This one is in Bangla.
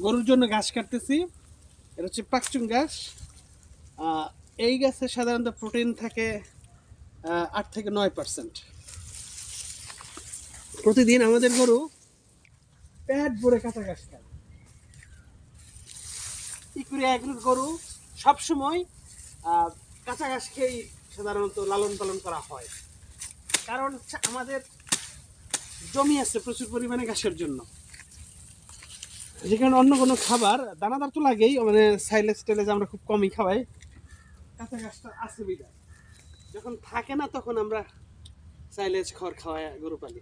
গরুর জন্য ঘাস কাটতেছি। এটা হচ্ছে পাকচুং ঘাস। এই গাছে সাধারণত প্রোটিন থাকে 8 থেকে 9%। প্রতিদিন আমাদের গরু পেট ভরে কাঁচা ঘাস খায়। ইকুরিয়া এগুলোর গরু সবসময় কাঁচা ঘাস খেয়েই সাধারণত লালন পালন করা হয়। কারণ আমাদের জমি আছে প্রচুর পরিমাণে ঘাসের জন্য, যেখানে অন্য কোনো খাবার দানাদার তো লাগেই, মানে সাইলেজ টেলেজ আমরা খুব কমই খাওয়াই। কাঁচা ঘাসটা আছে বিদায়, যখন থাকে না তখন আমরা সাইলেজ খড় খাওয়াই গরু পালি।